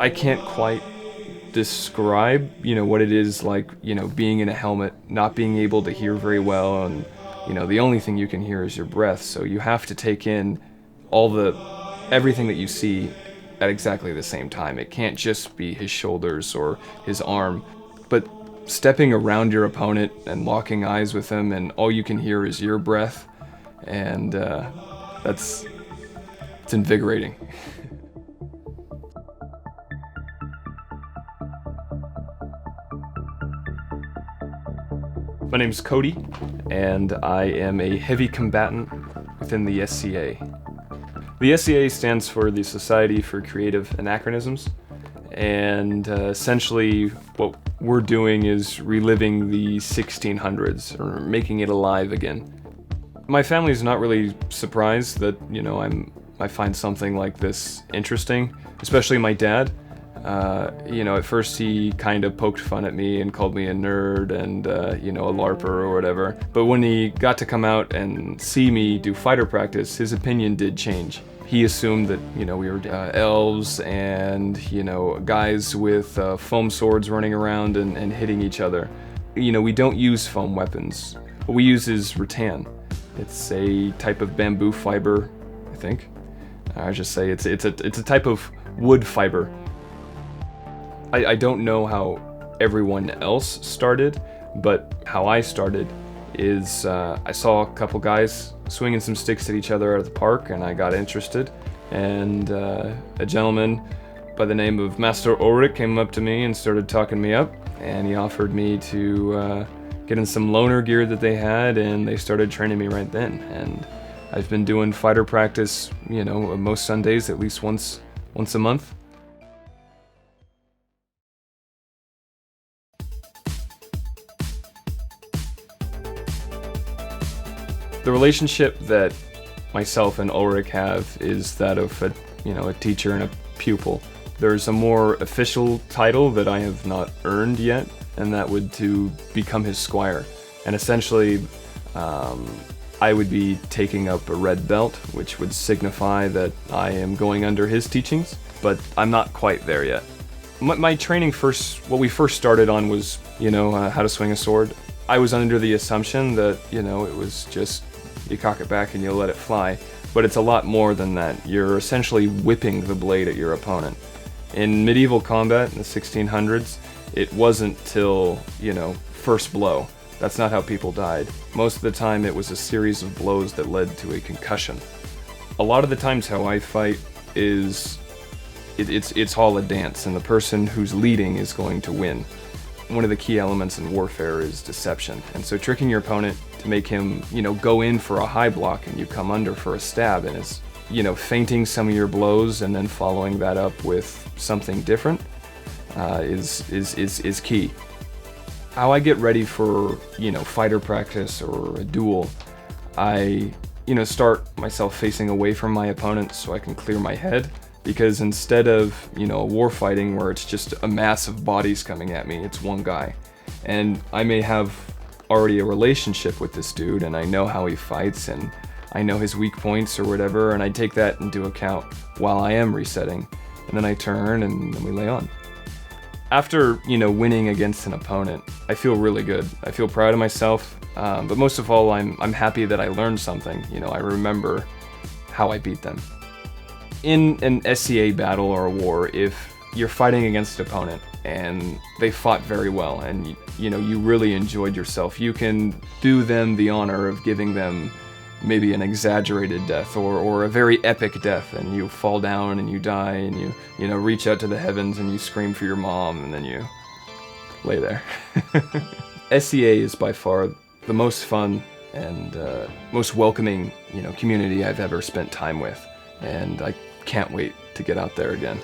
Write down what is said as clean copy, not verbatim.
I can't quite describe, what it is like, being in a helmet, not being able to hear very well, and, the only thing you can hear is your breath, so you have to take in everything that you see at exactly the same time. It can't just be his shoulders or his arm, but stepping around your opponent and locking eyes with him, and all you can hear is your breath, and it's invigorating. My name's Cody, and I am a heavy combatant within the SCA. The SCA stands for the Society for Creative Anachronisms, and essentially what we're doing is reliving the 1600s, or making it alive again. My family's not really surprised that, I find something like this interesting, especially my dad. At first he kind of poked fun at me and called me a nerd and, a LARPer or whatever. But when he got to come out and see me do fighter practice, his opinion did change. He assumed that, we were elves and, guys with foam swords running around and hitting each other. We don't use foam weapons. What we use is rattan. It's a type of bamboo fiber, I think. I just say it's a type of wood fiber. I don't know how everyone else started, but how I started is I saw a couple guys swinging some sticks at each other at the park, and I got interested. And a gentleman by the name of Master Ulrich came up to me and started talking me up, and he offered me to get in some loaner gear that they had, and they started training me right then. And I've been doing fighter practice, most Sundays, at least once a month. The relationship that myself and Ulrich have is that of a teacher and a pupil. There's a more official title that I have not earned yet, and that would to become his squire. And essentially, I would be taking up a red belt, which would signify that I am going under his teachings, but I'm not quite there yet. My training what we first started on was, how to swing a sword. I was under the assumption that, it was just, you cock it back and you let it fly, but it's a lot more than that. You're essentially whipping the blade at your opponent. In medieval combat in the 1600s, it wasn't till, first blow. That's not how people died. Most of the time it was a series of blows that led to a concussion. A lot of the times how I fight is, it's all a dance, and the person who's leading is going to win. One of the key elements in warfare is deception, and so tricking your opponent to make him, go in for a high block and you come under for a stab, and is, feinting some of your blows and then following that up with something different is key. How I get ready for, fighter practice or a duel, I, start myself facing away from my opponent so I can clear my head. Because instead of, war fighting where it's just a mass of bodies coming at me, it's one guy. And I may have already a relationship with this dude, and I know how he fights, and I know his weak points or whatever, and I take that into account while I am resetting. And then I turn, and then we lay on. After, winning against an opponent, I feel really good. I feel proud of myself, but most of all, I'm happy that I learned something. I remember how I beat them. In an SCA battle or a war, if you're fighting against an opponent and they fought very well and you really enjoyed yourself, you can do them the honor of giving them maybe an exaggerated death or a very epic death, and you fall down and you die and you reach out to the heavens and you scream for your mom and then you lay there. SCA is by far the most fun and most welcoming community I've ever spent time with, and I can't wait to get out there again.